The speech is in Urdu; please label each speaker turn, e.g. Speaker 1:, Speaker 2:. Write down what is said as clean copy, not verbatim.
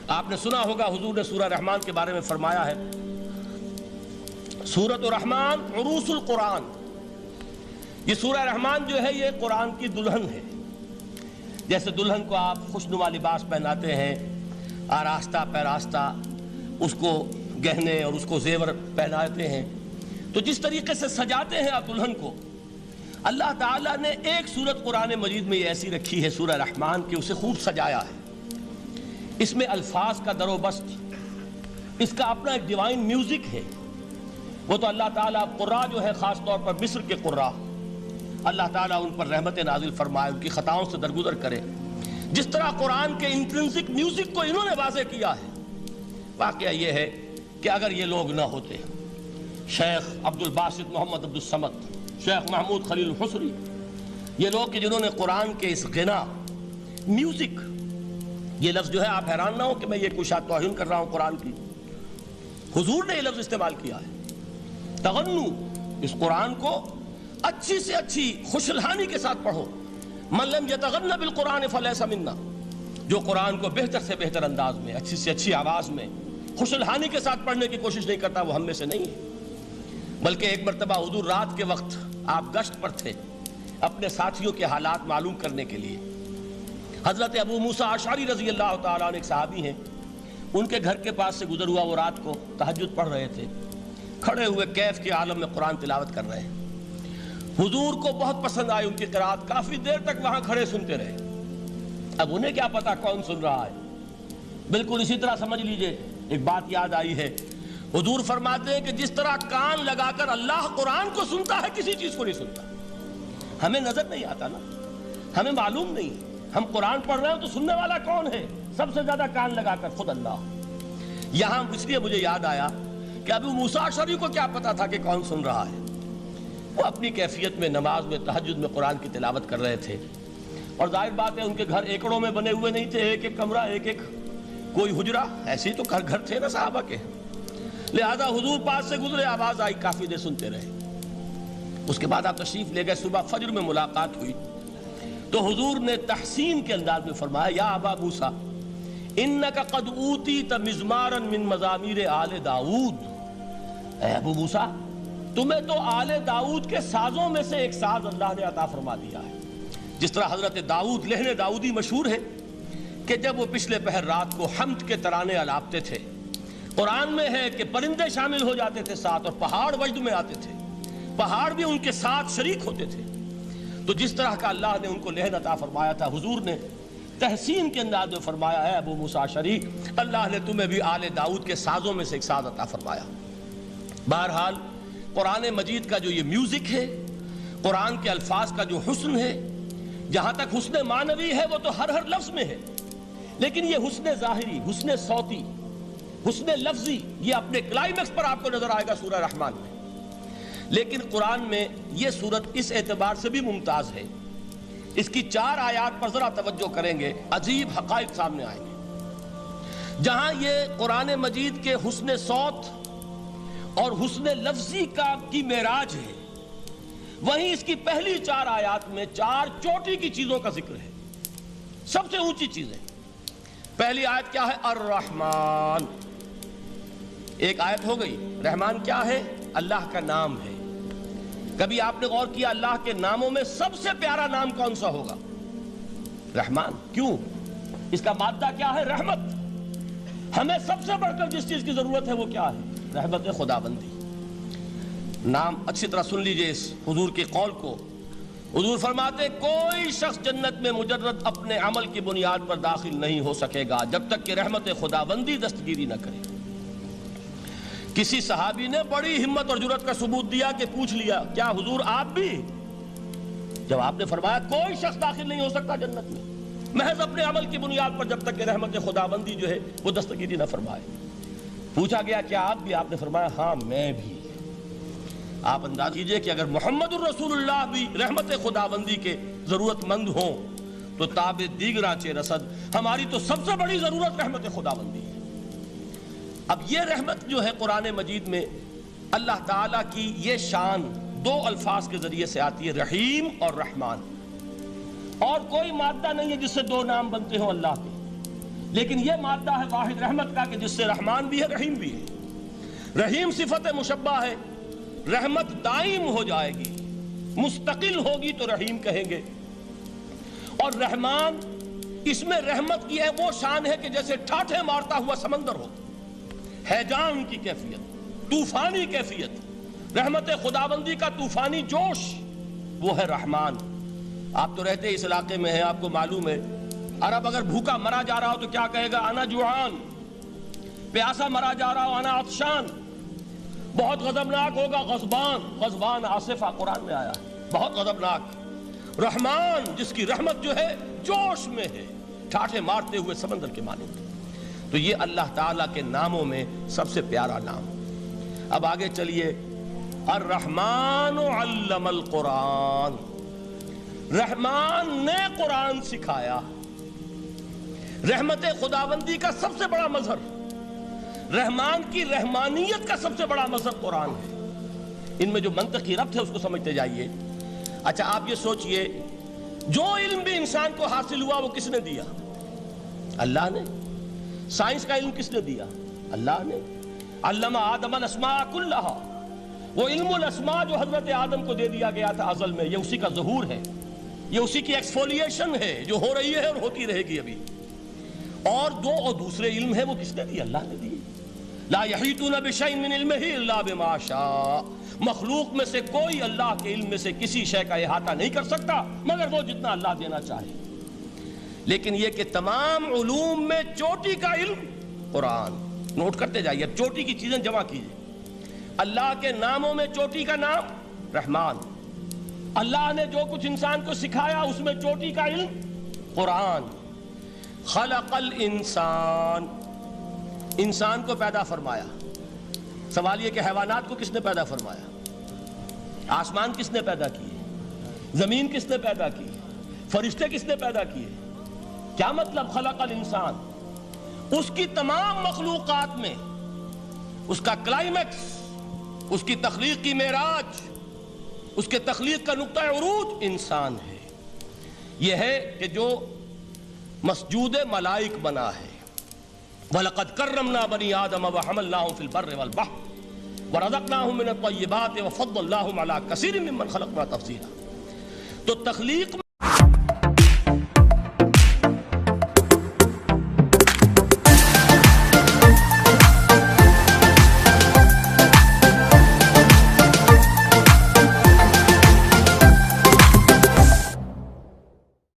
Speaker 1: آپ نے سنا ہوگا حضور نے سورہ رحمان کے بارے میں فرمایا ہے، سورۃ الرحمن عروس القرآن، یہ سورہ رحمان جو ہے یہ قرآن کی دلہن ہے۔ جیسے دلہن کو آپ خوشنما لباس پہناتے ہیں، آراستہ پیراستہ اس کو گہنے اور اس کو زیور پہناتے ہیں، تو جس طریقے سے سجاتے ہیں آپ دلہن کو، اللہ تعالیٰ نے ایک سورت قرآن مجید میں یہ ایسی رکھی ہے سورہ رحمان کہ اسے خوب سجایا ہے۔ اس میں الفاظ کا در و بست، اس کا اپنا ایک ڈیوائن میوزک ہے۔ وہ تو اللہ تعالیٰ قراء جو ہے، خاص طور پر مصر کے قراء، اللہ تعالیٰ ان پر رحمت نازل فرمائے، ان کی خطاؤں سے درگزر کرے۔ جس طرح قرآن کے انٹرنسک میوزک کو انہوں نے واضح کیا ہے، واقعہ یہ ہے کہ اگر یہ لوگ نہ ہوتے، شیخ عبد الباسط محمد عبد الصمد، شیخ محمود خلیل الحصری، یہ لوگ کہ جنہوں نے قرآن کے اس غنا میوزک، یہ لفظ جو ہے آپ حیران نہ ہو کہ میں یہ کوئی شاید توہین کر رہا ہوں قرآن کی، حضور نے یہ لفظ استعمال کیا ہے، تغنو، اس قرآن کو اچھی سے اچھی خوشلہانی کے ساتھ پڑھو۔ من لم یتغن بالقرآن فلیس منا، جو قرآن کو بہتر سے بہتر انداز میں، اچھی سے اچھی آواز میں، خوشلہانی کے ساتھ پڑھنے کی کوشش نہیں کرتا، وہ ہم میں سے نہیں ہے۔ بلکہ ایک مرتبہ حضور رات کے وقت آپ گشت پر تھے اپنے ساتھیوں کے حالات معلوم کرنے کے لیے۔ حضرت ابو موسیٰ اشعری رضی اللہ تعالیٰ عنہ ایک صحابی ہیں، ان کے گھر کے پاس سے گزر ہوا، وہ رات کو تہجد پڑھ رہے تھے، کھڑے ہوئے کیف کے عالم میں قرآن تلاوت کر رہے ہیں۔ حضور کو بہت پسند آئی ان کی قرات، کافی دیر تک وہاں کھڑے سنتے رہے۔ اب انہیں کیا پتا کون سن رہا ہے۔ بالکل اسی طرح سمجھ لیجئے ایک بات یاد آئی ہے، حضور فرماتے ہیں کہ جس طرح کان لگا کر اللہ قرآن کو سنتا ہے، کسی چیز کو نہیں سنتا۔ ہمیں نظر نہیں آتا نا، ہمیں معلوم نہیں، ہم قرآن پڑھ رہے ہیں تو سننے والا کون ہے؟ سب سے زیادہ کان لگا کر خود اللہ۔ یہاں اس لیے مجھے یاد آیا کہ ابو موسیٰ اشعری کو کیا پتا تھا کہ کون سن رہا ہے؟ وہ اپنی کیفیت میں نماز میں تہجد میں قرآن کی تلاوت کر رہے تھے، اور ظاہر بات ہے ان کے گھر ایکڑوں میں بنے ہوئے نہیں تھے، ایک ایک کمرہ، ایک ایک کوئی حجرہ، ایسے ہی تو گھر تھے نا صحابہ کے۔ لہذا حضور پاس سے گزرے، آواز آئی، کافی دیر سنتے رہے۔ اس کے بعد آپ تشریف لے گئے، صبح فجر میں ملاقات ہوئی تو حضور نے تحسین کے انداز میں فرمایا، یا ابا موسیٰ انک قد اوتیت مزمارا من مزامیر آل داؤد، اے ابو موسیٰ تمہیں تو آل داؤد کے سازوں میں سے ایک ساز اللہ نے عطا فرما دیا ہے۔ جس طرح حضرت داؤد، لہن داؤدی مشہور ہے کہ جب وہ پچھلے پہر رات کو حمد کے ترانے الاپتے تھے، قرآن میں ہے کہ پرندے شامل ہو جاتے تھے ساتھ، اور پہاڑ وجد میں آتے تھے، پہاڑ بھی ان کے ساتھ شریک ہوتے تھے۔ تو جس طرح کا اللہ نے ان کو لہن عطا فرمایا تھا، حضور نے تحسین کے انداز میں فرمایا ہے، ابو موسیٰ اشعری اللہ نے تمہیں بھی آل داؤد کے سازوں میں سے ایک ساز عطا فرمایا۔ بہرحال قرآن مجید کا جو یہ میوزک ہے، قرآن کے الفاظ کا جو حسن ہے، جہاں تک حسن معنوی ہے وہ تو ہر لفظ میں ہے، لیکن یہ حسن ظاہری، حسن صوتی، حسن لفظی، یہ اپنے کلائمیکس پر آپ کو نظر آئے گا سورہ رحمان میں۔ لیکن قرآن میں یہ سورت اس اعتبار سے بھی ممتاز ہے، اس کی 4 آیات پر ذرا توجہ کریں گے، عجیب حقائق سامنے آئیں گے۔ جہاں یہ قرآن مجید کے حسن صوت اور حسن لفظی کی معراج ہے، وہیں اس کی پہلی 4 آیات میں 4 چوٹی کی چیزوں کا ذکر ہے، سب سے اونچی چیزیں۔ پہلی آیت کیا ہے؟ الرحمن، ایک آیت ہو گئی۔ رحمان کیا ہے؟ اللہ کا نام ہے۔ کبھی آپ نے غور کیا اللہ کے ناموں میں سب سے پیارا نام کون سا ہوگا؟ رحمان۔ کیوں؟ اس کا مادہ کیا ہے؟ رحمت۔ ہمیں سب سے بڑھ کر جس چیز کی ضرورت ہے وہ کیا ہے؟ رحمت خداوندی۔ نام اچھی طرح سن لیجئے اس حضور کے قول کو۔ حضور فرماتے کوئی شخص جنت میں مجرد اپنے عمل کی بنیاد پر داخل نہیں ہو سکے گا جب تک کہ رحمت خداوندی دستگیری نہ کرے۔ کسی صحابی نے بڑی ہمت اور جرأت کا ثبوت دیا کہ پوچھ لیا، کیا حضور آپ بھی؟ جب آپ نے فرمایا کوئی شخص داخل نہیں ہو سکتا جنت میں محض اپنے عمل کی بنیاد پر جب تک کہ رحمت خداوندی جو ہے وہ دستگیری نہ فرمائے۔ پوچھا گیا کیا آپ بھی؟ آپ نے فرمایا ہاں میں بھی۔ آپ انداز کیجئے کہ اگر محمد الرسول اللہ بھی رحمت خداوندی کے ضرورت مند ہوں تو تاب دیگراں چہ رسد، ہماری تو سب سے بڑی ضرورت رحمت خداوندی ہے۔ اب یہ رحمت جو ہے قرآن مجید میں اللہ تعالیٰ کی یہ شان 2 الفاظ کے ذریعے سے آتی ہے، رحیم اور رحمان، اور کوئی مادہ نہیں ہے جس سے 2 نام بنتے ہوں اللہ کے۔ لیکن یہ مادہ ہے واحد رحمت کا کہ جس سے رحمان بھی ہے رحیم بھی ہے۔ رحیم صفت مشبہ ہے، رحمت دائم ہو جائے گی، مستقل ہوگی تو رحیم کہیں گے، اور رحمان اس میں رحمت کی ہے وہ شان ہے کہ جیسے ٹھاٹھے مارتا ہوا سمندر ہو، ہیجان کی کیفیت، طوفانی کیفیت، رحمت خداوندی کا طوفانی جوش، وہ ہے رحمان۔ آپ تو رہتے اس علاقے میں ہیں، آپ کو معلوم ہے عرب اگر بھوکا مرا جا رہا ہو تو کیا کہے گا؟ انا جوعان۔ پیاسا مرا جا رہا ہو انا عطشان۔ بہت غضبناک ہوگا غضبان، غضبان آصفہ قرآن میں آیا ہے، بہت غضبناک۔ رحمان جس کی رحمت جو ہے جوش میں ہے، ٹھاٹھے مارتے ہوئے سمندر کے مانند۔ تو یہ اللہ تعالیٰ کے ناموں میں سب سے پیارا نام۔ اب آگے چلیے، الرحمن علم القرآن، رحمان نے قرآن سکھایا۔ رحمت خداوندی کا سب سے بڑا مظہر، رحمان کی رحمانیت کا سب سے بڑا مظہر قرآن ہے۔ ان میں جو منطقی ربط ہے اس کو سمجھتے جائیے۔ اچھا آپ یہ سوچئے، جو علم بھی انسان کو حاصل ہوا وہ کس نے دیا؟ اللہ نے۔ سائنس کا علم کس نے دیا؟ اللہ نے۔ علم آدم الاسماء کلہا، وہ علم الاسماء جو حضرت آدم کو دے دیا گیا تھا ازل میں، یہ اسی کا ظہور ہے، یہ اسی کی ایکسفولیشن ہے جو ہو رہی ہے اور ہوتی رہے گی ابھی۔ اور دوسرے علم ہے وہ کس نے دی؟ اللہ نے دی۔ لا یحیطون بشیء من علمہ الا بما شاء، مخلوق میں سے کوئی اللہ کے علم میں سے کسی شے کا احاطہ نہیں کر سکتا مگر وہ جتنا اللہ دینا چاہے۔ لیکن یہ کہ تمام علوم میں چوٹی کا علم قرآن۔ نوٹ کرتے جائیے، اب چوٹی کی چیزیں جمع کیجیے۔ اللہ کے ناموں میں چوٹی کا نام رحمان، اللہ نے جو کچھ انسان کو سکھایا اس میں چوٹی کا علم قرآن۔ خلق الانسان، انسان کو پیدا فرمایا۔ سوال یہ کہ حیوانات کو کس نے پیدا فرمایا؟ آسمان کس نے پیدا کیے؟ زمین کس نے پیدا کی؟ فرشتے کس نے پیدا کیے؟ کیا مطلب خلق الانسان؟ اس کی تمام مخلوقات میں اس کا کلائمیکس، اس کی تخلیق کی معراج، اس کے تخلیق کا نقطہ عروج انسان ہے۔ یہ ہے کہ جو مسجود ملائک بنا ہے۔ وَلَقَدْ كَرَّمْنَا بَنِي آدَمَ وَحَمَلْنَاهُمْ فِي الْبَرِّ وَالْبَحْرِ وَرَزَقْنَاهُمْ مِنَ الطَّيِّبَاتِ وَفَضَّلْنَاهُمْ عَلَى كَثِيرٍ مِّمَّنْ خَلَقْنَا تَفْضِيلًا۔ تو تخلیق